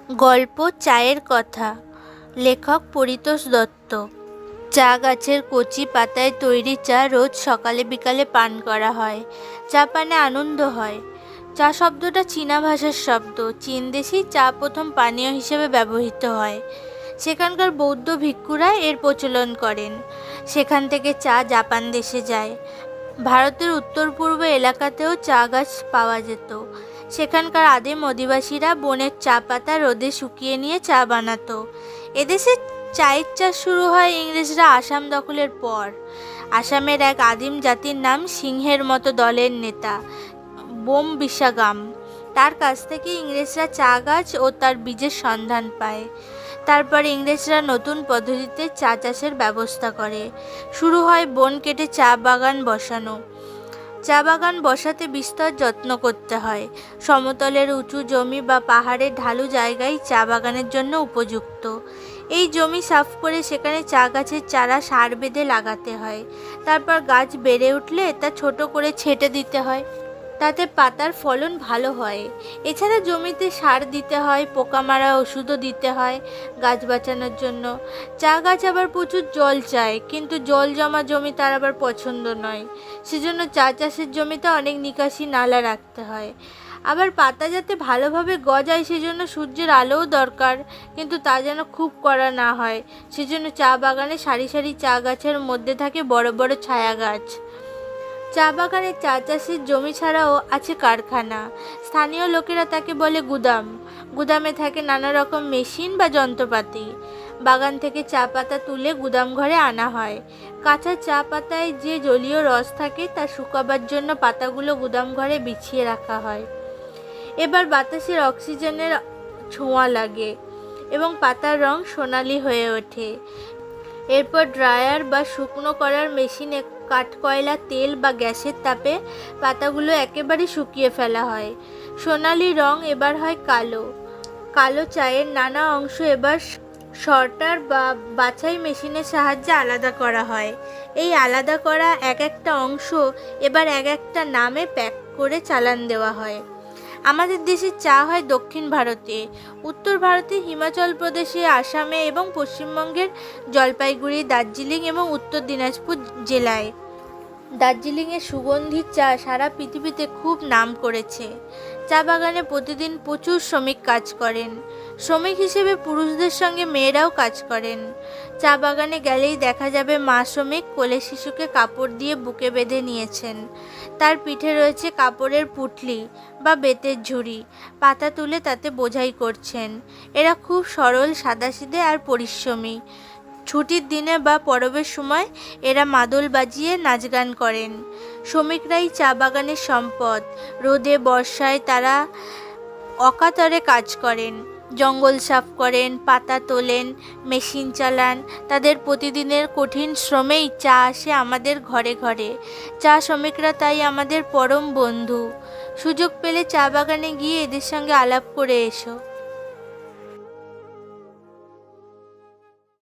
গল্প চায়ের কথা। লেখক পরিতোষ দত্ত। চা গাছের কচি পাতায় তৈরি চা রোজ সকালে বিকালে পান করা হয়। চা পানে আনন্দ হয়। চা শব্দটা চীনা ভাষার শব্দ। চীন দেশেই চা প্রথম পানীয় হিসেবে ব্যবহৃত হয়। সেখানকার বৌদ্ধ ভিক্ষুরা এর প্রচলন করেন। সেখান থেকে চা জাপান দেশে যায়। ভারতের উত্তর পূর্ব এলাকাতেও চা গাছ পাওয়া যেত। সেখানকার আদিম অধিবাসীরা বনের চা পাতা রোদে শুকিয়ে নিয়ে চা বানাতো। এদেশে চায়ের চাষ শুরু হয় ইংরেজরা আসাম দখলের পর। আসামের এক আদিম জাতির নাম সিংহের মতো দলের নেতা বোমবিসাগাম। তার কাছ থেকে ইংরেজরা চা গাছ ও তার বীজের সন্ধান পায়। তারপর ইংরেজরা নতুন পদ্ধতিতে চা চাষের ব্যবস্থা করে। শুরু হয় বন কেটে চা বাগান বসানো। চা বাগান বসাতে বিস্তর যত্ন করতে হয়। সমতলের উঁচু জমি বা পাহাড়ের ঢালু জায়গায় চা বাগানের জন্য উপযুক্ত। এই জমি সাফ করে সেখানে চা গাছের চারা সার বেঁধে লাগাতে হয়। তারপর গাছ বেড়ে উঠলে তা ছোট করে ছেঁটে দিতে হয়। তাতে পাতার ফলন ভালো হয়। এছাড়া জমিতে সার দিতে হয়, পোকা মারা ওষুধও দিতে হয় গাছ বাঁচানোর জন্য। চা গাছ আবার প্রচুর জল চায়, কিন্তু জল জমা জমি তার আবার পছন্দ নয়। সেজন্য চা চাষের জমিতে অনেক নিকাশি নালা রাখতে হয়। আবার পাতা যাতে ভালোভাবে গজায় সেজন্য সূর্যের আলোও দরকার, কিন্তু তা যেন খুব কড়া না হয়। সেজন্য চা বাগানে সারি সারি চা গাছের মধ্যে থাকে বড় বড় ছায়া গাছ। চা বাগানে চা চাষের জমি ছাড়াও আছে কারখানা। স্থানীয় লোকেরা তাকে বলে গুদাম। গুদামে থাকে নানা রকম মেশিন বা যন্ত্রপাতি। বাগান থেকে চা পাতা তুলে গুদাম ঘরে আনা হয়। কাঁচা চা পাতায় যে জলীয় রস থাকে তা শুকাবার জন্য পাতাগুলো গুদাম ঘরে বিছিয়ে রাখা হয়। এবার বাতাসের অক্সিজেনের ছোঁয়া লাগে এবং পাতার রং সোনালি হয়ে ওঠে। এরপর ড্রায়ার বা শুকনো করার মেশিনে কাঠকয়লা, তেল বা গ্যাসের তাপে পাতাগুলো একেবারে শুকিয়ে ফেলা হয়। সোনালি রং এবার হয় কালো। কালো চায়ের নানা অংশ এবার সর্টার বা বাছাই মেশিনের সাহায্যে আলাদা করা হয়। এই আলাদা করা এক একটা অংশ এবার এক একটা নামে প্যাক করে চালান দেওয়া হয়। আমাদের দেশে চা হয় দক্ষিণ ভারতে, উত্তর ভারতে হিমাচল প্রদেশে, আসামে এবং পশ্চিমবঙ্গের জলপাইগুড়ি, দার্জিলিং এবং উত্তর দিনাজপুর জেলায়। দার্জিলিংয়ের সুগন্ধি চা সারা পৃথিবীতে খুব নাম করেছে। চা বাগানে প্রতিদিন প্রচুর শ্রমিক কাজ করেন। শ্রমিক হিসেবে পুরুষদের সঙ্গে মেয়েরাও কাজ করেন। চা বাগানে গেলেই দেখা যাবে মা শ্রমিক কোলে শিশুকে কাপড় দিয়ে বুকে বেঁধে নিয়েছেন। তার পিঠে রয়েছে কাপড়ের পুঁটলি বা বেতের ঝুড়ি। পাতা তুলে তাতে বোঝাই করছেন। এরা খুব সরল, সাদাসিধে আর পরিশ্রমী। ছুটির দিনে বা পরবের সময় এরা মাদল বাজিয়ে নাচ গান করেন। শ্রমিকরাই চা বাগানের সম্পদ। রোদে বর্ষায় তারা অকাতরে কাজ করেন। জঙ্গল সাফ করেন, পাতা তোলেন, মেশিন চালান। তাদের প্রতিদিনের কঠিন শ্রমেই চা আসে আমাদের ঘরে ঘরে। চা শ্রমিকরা তাই আমাদের পরম বন্ধু। সুযোগ পেলে চা বাগানে গিয়ে এদের সঙ্গে আলাপ করে এসো।